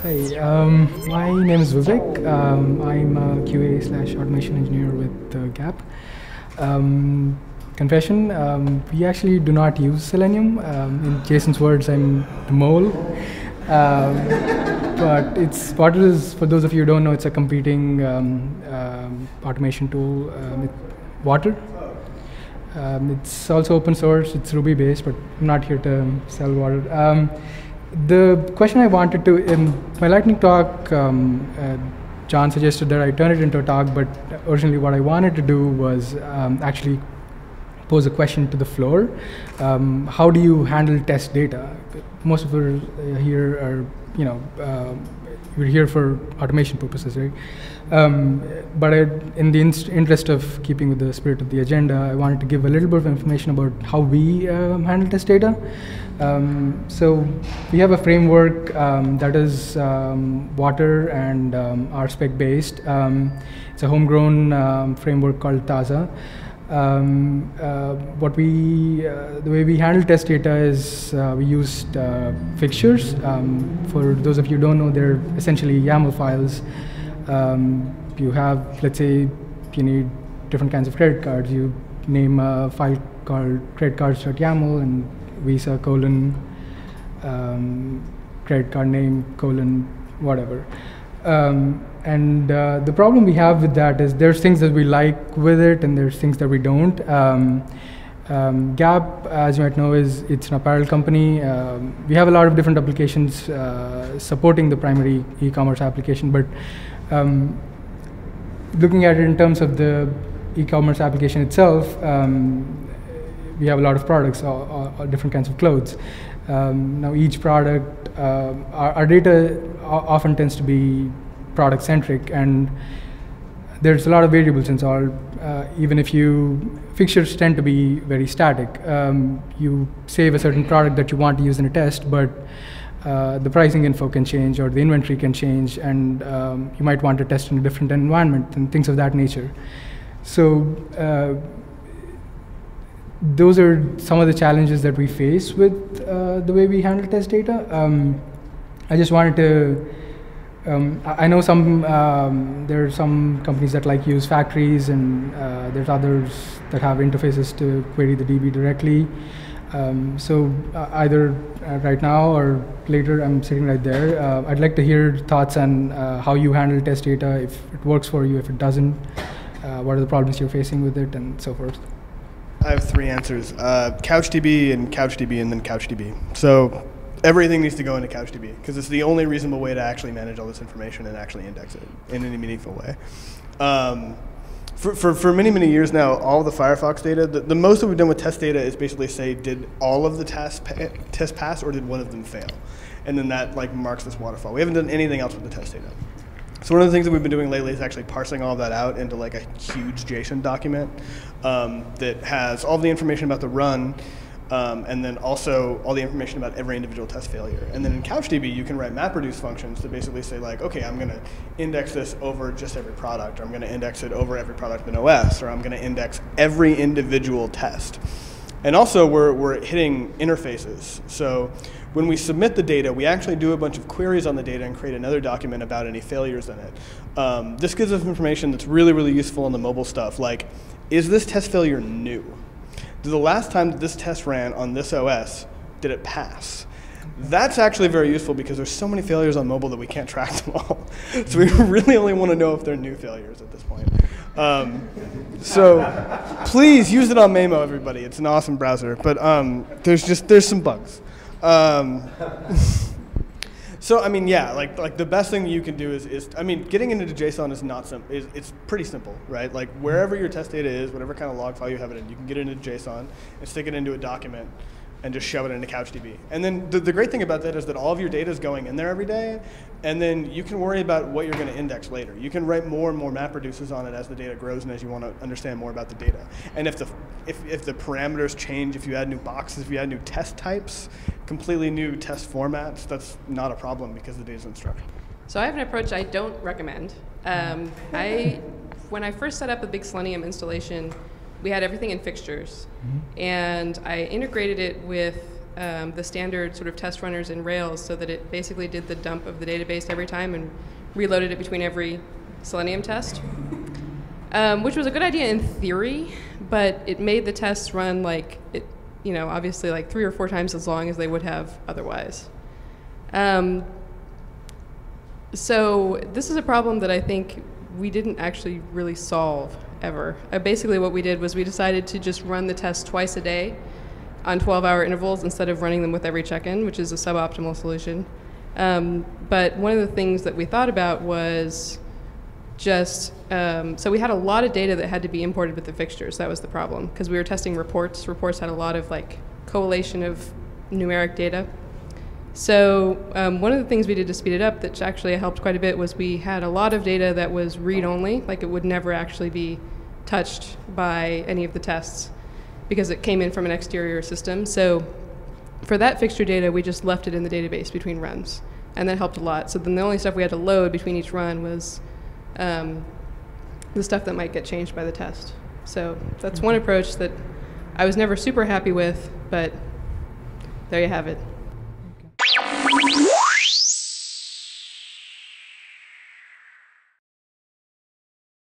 Hi, my name is Vivek. I'm a QA/automation engineer with Gap. Confession, we actually do not use Selenium. In Jason's words, I'm the mole. But it's what it is, for those of you who don't know, it's a competing automation tool with Water. It's also open source, it's Ruby based, but I'm not here to sell Water. The question I wanted to, in my lightning talk, John suggested that I turn it into a talk, but originally what I wanted to do was actually pose a question to the floor. How do you handle test data? Most of us here are, we're here for automation purposes, right? But in the interest of keeping with the spirit of the agenda, I wanted to give a little bit of information about how we handle test data. So we have a framework that is Water and RSpec based. It's a homegrown framework called Taza. The way we handle test data is we used fixtures. For those of you who don't know, they're essentially YAML files. You have, let's say, you need different kinds of credit cards. You name a file called creditcards.yaml and Visa : credit card name : whatever. The problem we have with that is there's things that we like with it and there's things that we don't. Gap, as you might know, it's an apparel company. We have a lot of different applications supporting the primary e-commerce application, but looking at it in terms of the e-commerce application itself, we have a lot of products, all different kinds of clothes. Now each product, our data often tends to be product centric, and there's a lot of variables involved. Even if fixtures tend to be very static. You save a certain product that you want to use in a test, but the pricing info can change or the inventory can change, and you might want to test in a different environment and things of that nature. So those are some of the challenges that we face with the way we handle test data. I just wanted to, I know there are some companies that use factories, and there's others that have interfaces to query the DB directly. So either right now or later, I'm sitting right there. I'd like to hear thoughts on how you handle test data, if it works for you, if it doesn't, what are the problems you're facing with it, and so forth. I have three answers: CouchDB and CouchDB and then CouchDB. So everything needs to go into CouchDB because it's the only reasonable way to actually manage all this information and actually index it in any meaningful way. For many, many years now, all of the Firefox data, the most that we've done with test data is basically say, did all of the tests pass or did one of them fail? And then that marks this waterfall. We haven't done anything else with the test data. So one of the things that we've been doing lately is actually parsing all of that out into a huge JSON document that has all the information about the run, and then also all the information about every individual test failure. And then in CouchDB, you can write MapReduce functions to basically say okay, I'm going to index this over just every product, or I'm going to index it over every product in OS, or I'm going to index every individual test. And also, we're hitting interfaces. So when we submit the data, we actually do a bunch of queries on the data and create another document about any failures in it. This gives us information that's really, really useful in the mobile stuff, like, is this test failure new? The last time that this test ran on this OS, did it pass? That's actually very useful because there's so many failures on mobile that we can't track them all. So we really only want to know if they're new failures at this point. So please use it on Mamo, everybody. It's an awesome browser, but there's some bugs. So I mean, yeah, the best thing you can do is getting into JSON is not simple. It's pretty simple, right? Wherever your test data is, whatever kind of log file you have it in, you can get it into JSON and stick it into a document and just shove it into CouchDB. And then the great thing about that is that all of your data is going in there every day, and then you can worry about what you're going to index later. You can write more and more MapReduces on it as the data grows and as you want to understand more about the data. And if the parameters change, if you add new boxes, if you add new test types, completely new test formats, that's not a problem because the data is unstructured. So I have an approach I don't recommend. When I first set up a big Selenium installation, we had everything in fixtures. And I integrated it with the standard sort of test runners in Rails so that it basically did the dump of the database every time and reloaded it between every Selenium test, which was a good idea in theory, but it made the tests run like, obviously like 3 or 4 times as long as they would have otherwise. So this is a problem that I think we didn't actually really solve ever. Basically what we did was we decided to just run the tests twice a day on 12-hour intervals instead of running them with every check-in, which is a suboptimal solution. But one of the things that we thought about was just, so we had a lot of data that had to be imported with the fixtures. That was the problem, because we were testing reports. Reports had a lot of like collation of numeric data. So one of the things we did to speed it up that actually helped quite a bit was we had a lot of data that was read-only, like it would never actually be touched by any of the tests because it came in from an exterior system. So for that fixture data, we just left it in the database between runs, and that helped a lot. So then the only stuff we had to load between each run was the stuff that might get changed by the test. So that's one approach that I was never super happy with, but there you have it.